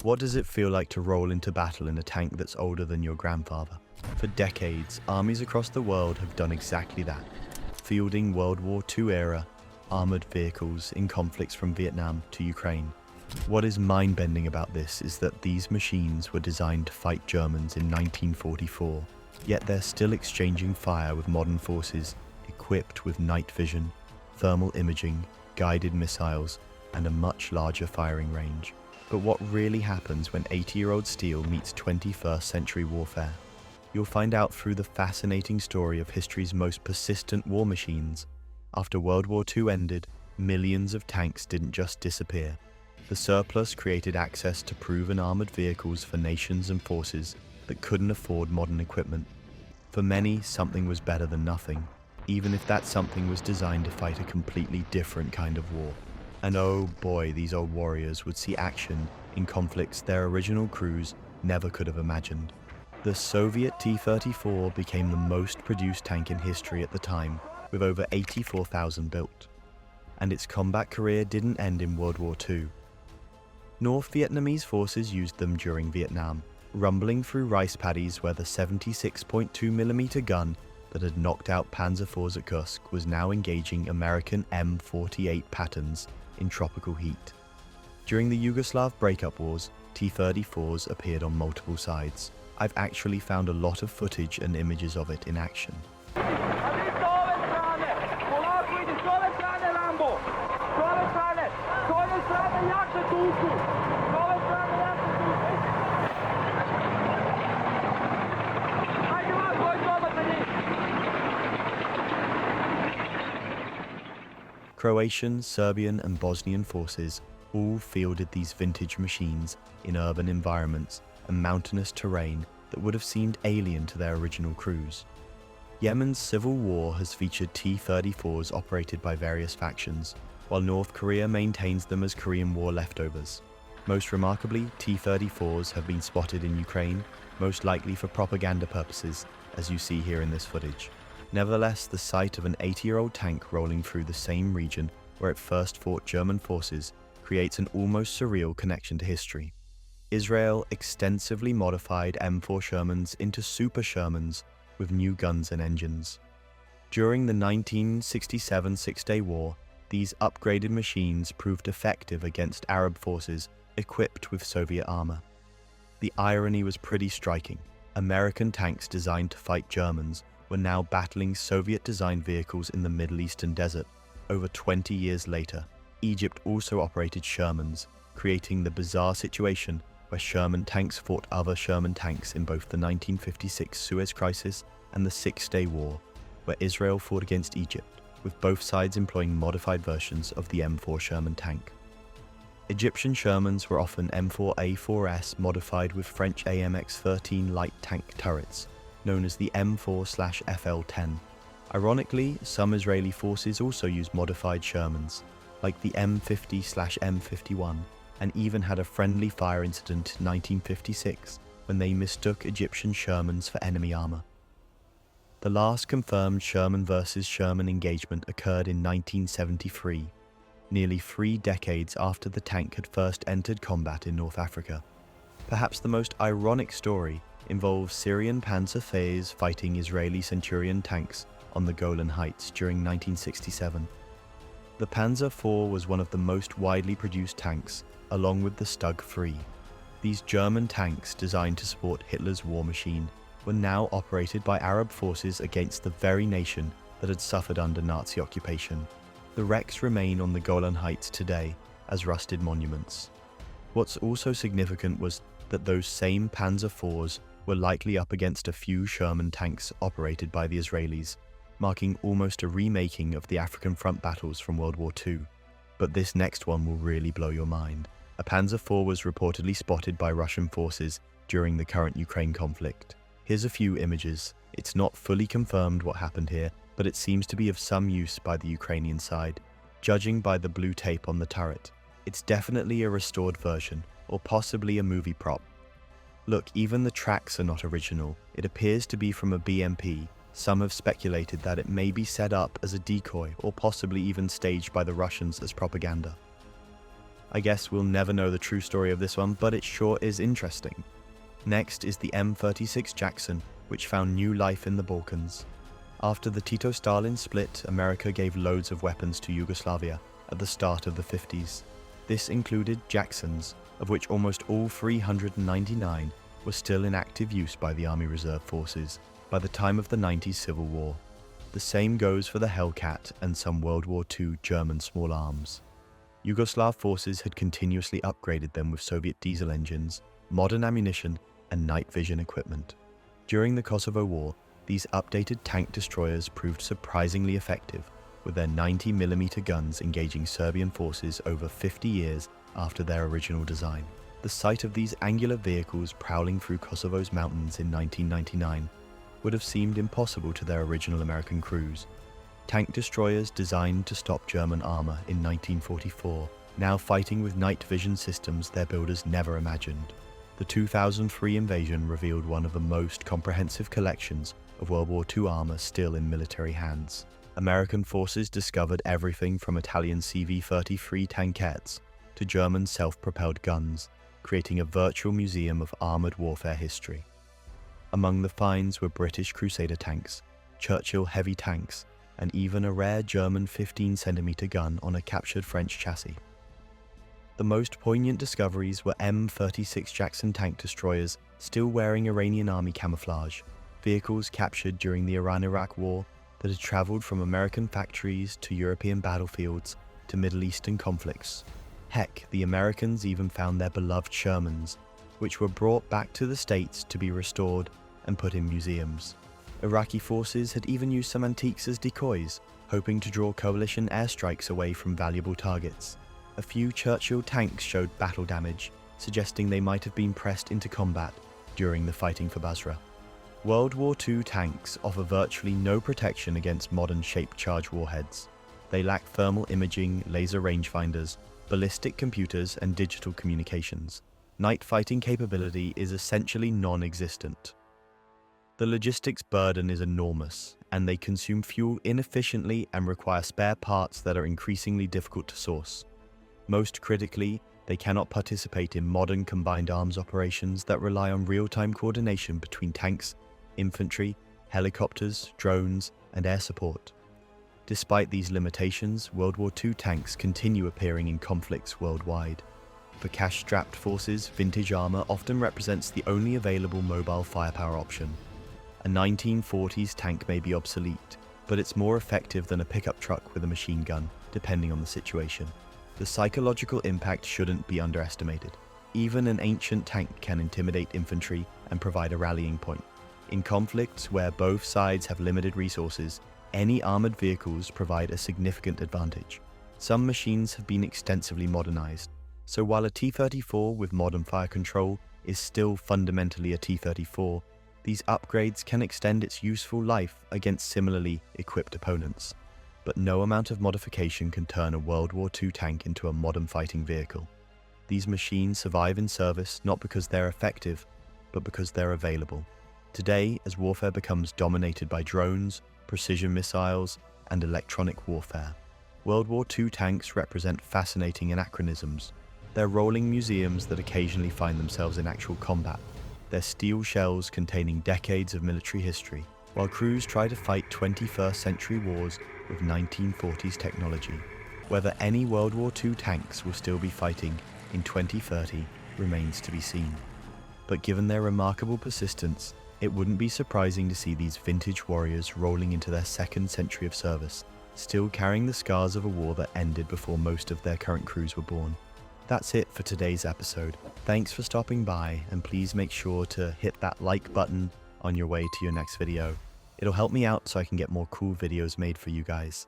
What does it feel like to roll into battle in a tank that's older than your grandfather? For decades, armies across the world have done exactly that, fielding World War II era armored vehicles in conflicts from Vietnam to Ukraine. What is mind-bending about this is that these machines were designed to fight Germans in 1944, yet they're still exchanging fire with modern forces equipped with night vision, thermal imaging, guided missiles, and a much larger firing range. But what really happens when 80-year-old steel meets 21st century warfare? You'll find out through the fascinating story of history's most persistent war machines. After World War II ended, millions of tanks didn't just disappear. The surplus created access to proven armored vehicles for nations and forces that couldn't afford modern equipment. For many, something was better than nothing, even if that something was designed to fight a completely different kind of war. And oh boy, these old warriors would see action in conflicts their original crews never could have imagined. The Soviet T-34 became the most produced tank in history at the time, with over 84,000 built. And its combat career didn't end in World War II. North Vietnamese forces used them during Vietnam, rumbling through rice paddies where the 76.2mm gun that had knocked out Panzer IVs at Kursk was now engaging American M48 Patterns in tropical heat. During the Yugoslav breakup wars, T-34s appeared on multiple sides. I've actually found a lot of footage and images of it in action. Croatian, Serbian, and Bosnian forces all fielded these vintage machines in urban environments and mountainous terrain that would have seemed alien to their original crews. Yemen's civil war has featured T-34s operated by various factions, while North Korea maintains them as Korean War leftovers. Most remarkably, T-34s have been spotted in Ukraine, most likely for propaganda purposes, as you see here in this footage. Nevertheless, the sight of an 80-year-old tank rolling through the same region where it first fought German forces creates an almost surreal connection to history. Israel extensively modified M4 Shermans into Super Shermans with new guns and engines. During the 1967 Six-Day War, these upgraded machines proved effective against Arab forces equipped with Soviet armor. The irony was pretty striking. American tanks designed to fight Germans were now battling Soviet-designed vehicles in the Middle Eastern desert. Over 20 years later, Egypt also operated Shermans, creating the bizarre situation where Sherman tanks fought other Sherman tanks in both the 1956 Suez Crisis and the Six-Day War, where Israel fought against Egypt, with both sides employing modified versions of the M4 Sherman tank. Egyptian Shermans were often M4A4S modified with French AMX-13 light tank turrets, known as the M4/FL10. Ironically, some Israeli forces also used modified Shermans, like the M50/M51, and even had a friendly fire incident in 1956 when they mistook Egyptian Shermans for enemy armor. The last confirmed Sherman versus Sherman engagement occurred in 1973, nearly 3 decades after the tank had first entered combat in North Africa. Perhaps the most ironic story involves Syrian Panzer IVs fighting Israeli Centurion tanks on the Golan Heights during 1967. The Panzer IV was one of the most widely produced tanks, along with the Stug 3. These German tanks, designed to support Hitler's war machine, were now operated by Arab forces against the very nation that had suffered under Nazi occupation. The wrecks remain on the Golan Heights today as rusted monuments. What's also significant was that those same Panzer IVs were likely up against a few Sherman tanks operated by the Israelis, marking almost a remaking of the African front battles from World War II. But this next one will really blow your mind. A Panzer IV was reportedly spotted by Russian forces during the current Ukraine conflict. Here's a few images. It's not fully confirmed what happened here, but it seems to be of some use by the Ukrainian side, judging by the blue tape on the turret. It's definitely a restored version, or possibly a movie prop. Look, even the tracks are not original. It appears to be from a BMP. Some have speculated that it may be set up as a decoy or possibly even staged by the Russians as propaganda. I guess we'll never know the true story of this one, but it sure is interesting. Next is the M36 Jackson, which found new life in the Balkans. After the Tito-Stalin split, America gave loads of weapons to Yugoslavia at the start of the 50s. This included Jacksons, of which almost all 399 were still in active use by the Army Reserve Forces by the time of the 90s Civil War. The same goes for the Hellcat and some World War II German small arms. Yugoslav forces had continuously upgraded them with Soviet diesel engines, modern ammunition, and night vision equipment. During the Kosovo War, these updated tank destroyers proved surprisingly effective, with their 90mm guns engaging Serbian forces over 50 years after their original design. The sight of these angular vehicles prowling through Kosovo's mountains in 1999 would have seemed impossible to their original American crews. Tank destroyers designed to stop German armor in 1944, now fighting with night vision systems their builders never imagined. The 2003 invasion revealed one of the most comprehensive collections of World War II armor still in military hands. American forces discovered everything from Italian CV-33 tankettes to German self-propelled guns, creating a virtual museum of armored warfare history. Among the finds were British Crusader tanks, Churchill heavy tanks, and even a rare German 15cm gun on a captured French chassis. The most poignant discoveries were M36 Jackson tank destroyers still wearing Iranian army camouflage, vehicles captured during the Iran-Iraq War that had traveled from American factories to European battlefields to Middle Eastern conflicts. Heck, the Americans even found their beloved Shermans, which were brought back to the States to be restored and put in museums. Iraqi forces had even used some antiques as decoys, hoping to draw coalition airstrikes away from valuable targets. A few Churchill tanks showed battle damage, suggesting they might have been pressed into combat during the fighting for Basra. World War II tanks offer virtually no protection against modern shaped charge warheads. They lack thermal imaging, laser rangefinders, ballistic computers, and digital communications. Night fighting capability is essentially non-existent. The logistics burden is enormous, and they consume fuel inefficiently and require spare parts that are increasingly difficult to source. Most critically, they cannot participate in modern combined arms operations that rely on real-time coordination between tanks, infantry, helicopters, drones, and air support. Despite these limitations, World War II tanks continue appearing in conflicts worldwide. For cash-strapped forces, vintage armor often represents the only available mobile firepower option. A 1940s tank may be obsolete, but it's more effective than a pickup truck with a machine gun, depending on the situation. The psychological impact shouldn't be underestimated. Even an ancient tank can intimidate infantry and provide a rallying point. In conflicts where both sides have limited resources, any armored vehicles provide a significant advantage. Some machines have been extensively modernized, so while a T-34 with modern fire control is still fundamentally a T-34, these upgrades can extend its useful life against similarly equipped opponents. But no amount of modification can turn a World War II tank into a modern fighting vehicle. These machines survive in service not because they're effective, but because they're available. Today, as warfare becomes dominated by drones, precision missiles, and electronic warfare, World War II tanks represent fascinating anachronisms. They're rolling museums that occasionally find themselves in actual combat. They're steel shells containing decades of military history, while crews try to fight 21st century wars with 1940s technology. Whether any World War II tanks will still be fighting in 2030 remains to be seen. But given their remarkable persistence, it wouldn't be surprising to see these vintage warriors rolling into their second century of service, still carrying the scars of a war that ended before most of their current crews were born. That's it for today's episode. Thanks for stopping by, and please make sure to hit that like button on your way to your next video. It'll help me out so I can get more cool videos made for you guys.